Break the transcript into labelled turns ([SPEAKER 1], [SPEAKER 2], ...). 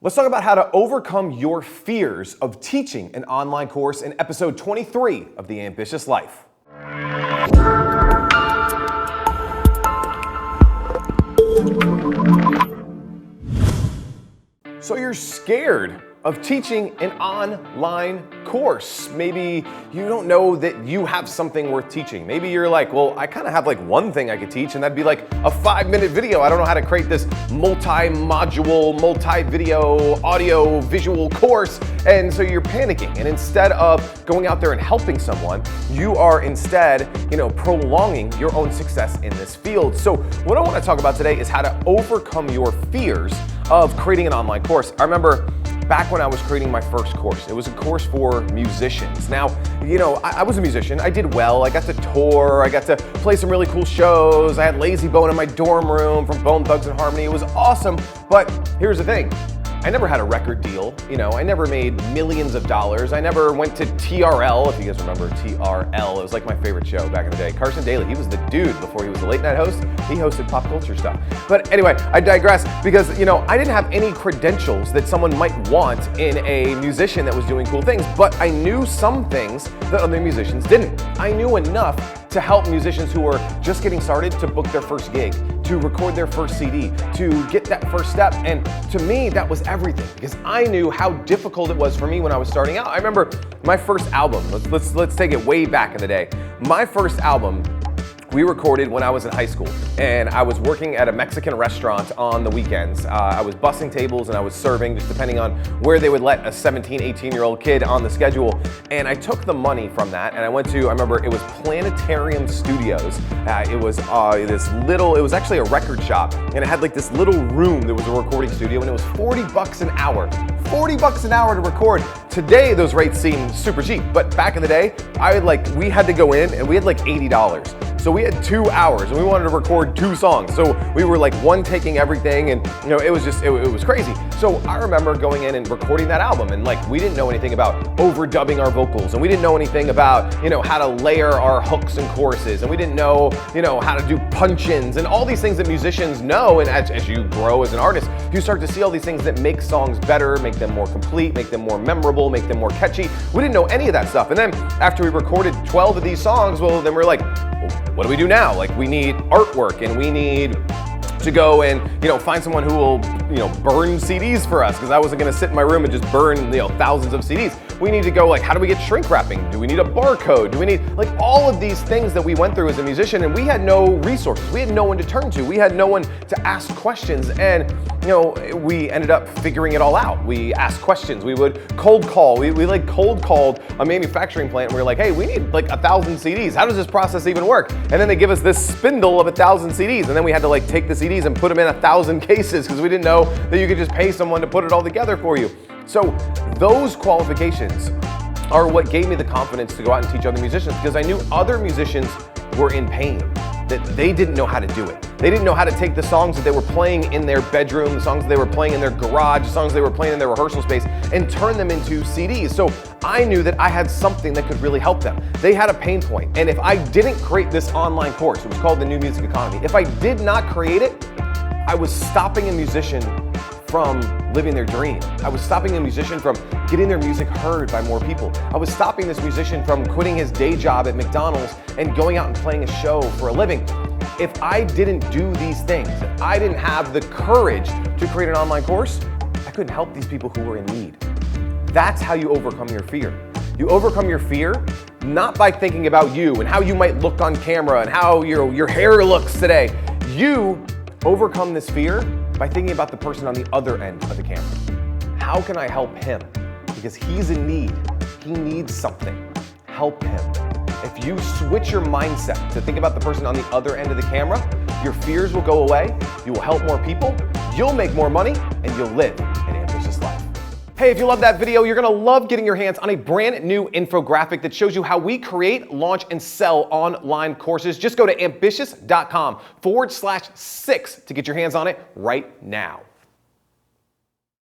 [SPEAKER 1] Let's talk about how to overcome your fears of teaching an online course in episode 23 of The Ambitious Life. So you're scared of teaching an online course. Maybe you don't know that you have something worth teaching. Maybe you're like, well, I kind of have like one thing I could teach, and that'd be like a 5-minute video. I don't know how to create this multi-module, multi-video, audio, visual course. And so you're panicking. And instead of going out there and helping someone, you are instead, prolonging your own success in this field. So what I want to talk about today is how to overcome your fears of creating an online course. I remember back when I was creating my first course, it was a course for musicians. Now, I was a musician. I did well. I got to tour. I got to play some really cool shows. I had Lazy Bone in my dorm room from Bone Thugs and Harmony. It was awesome. But here's the thing. I never had a record deal. I never made millions of dollars. I never went to TRL, if you guys remember TRL. It was like my favorite show back in the day. Carson Daly, he was the dude before he was a late night host. He hosted pop culture stuff. But anyway, I digress because, I didn't have any credentials that someone might want in a musician that was doing cool things, but I knew some things that other musicians didn't. I knew enough to help musicians who were just getting started to book their first gig, to record their first CD, to get that first step. And to me, that was everything because I knew how difficult it was for me when I was starting out. I remember my first album, let's take it way back in the day. My first album, we recorded when I was in high school, and I was working at a Mexican restaurant on the weekends. I was bussing tables and I was serving, just depending on where they would let a 17, 18-year-old kid on the schedule. And I took the money from that and I remember it was Planetarium Studios. It was it was actually a record shop, and it had like this little room that was a recording studio, and it was $40 an hour. $40 an hour to record. Today, those rates seem super cheap, but back in the day, we had to go in and we had like $80. So we had 2 hours and we wanted to record 2 songs. So we were like one taking everything, and it was crazy. So I remember going in and recording that album, and we didn't know anything about overdubbing our vocals, and we didn't know anything about, how to layer our hooks and choruses, and we didn't know, how to do punch-ins and all these things that musicians know. And as you grow as an artist, you start to see all these things that make songs better, make them more complete, make them more memorable, make them more catchy. We didn't know any of that stuff. And then after we recorded 12 of these songs, well, then we're like, what do we do now? We need artwork, and we need to go and find someone who will burn CDs for us, because I wasn't going to sit in my room and just burn thousands of CDs. We need to go how do we get shrink wrapping? Do we need a barcode? Do we need all of these things that we went through as a musician? And we had no resources. We had no one to turn to. We had no one to ask questions. And we ended up figuring it all out. We asked questions. We would cold call. We cold called a manufacturing plant, and we were like, hey, we need 1,000 CDs. How does this process even work? And then they give us this spindle of 1,000 CDs, and then we had to take the CDs and put them in 1,000 cases because we didn't know that you could just pay someone to put it all together for you. So those qualifications are what gave me the confidence to go out and teach other musicians, because I knew other musicians were in pain, that they didn't know how to do it. They didn't know how to take the songs that they were playing in their bedroom, the songs that they were playing in their garage, the songs they were playing in their rehearsal space, and turn them into CDs. So I knew that I had something that could really help them. They had a pain point, and if I didn't create this online course, it was called the New Music Economy, if I did not create it, I was stopping a musician from living their dream. I was stopping a musician from getting their music heard by more people. I was stopping this musician from quitting his day job at McDonald's and going out and playing a show for a living. If I didn't do these things, if I didn't have the courage to create an online course, I couldn't help these people who were in need. That's how you overcome your fear. You overcome your fear not by thinking about you and how you might look on camera and how your hair looks today. You overcome this fear by thinking about the person on the other end of the camera. How can I help him? Because he's in need. He needs something. Help him. If you switch your mindset to think about the person on the other end of the camera, your fears will go away, you will help more people, you'll make more money, and you'll live an ambitious life. Hey, if you love that video, you're gonna love getting your hands on a brand new infographic that shows you how we create, launch, and sell online courses. Just go to ambitious.com/6 to get your hands on it right now.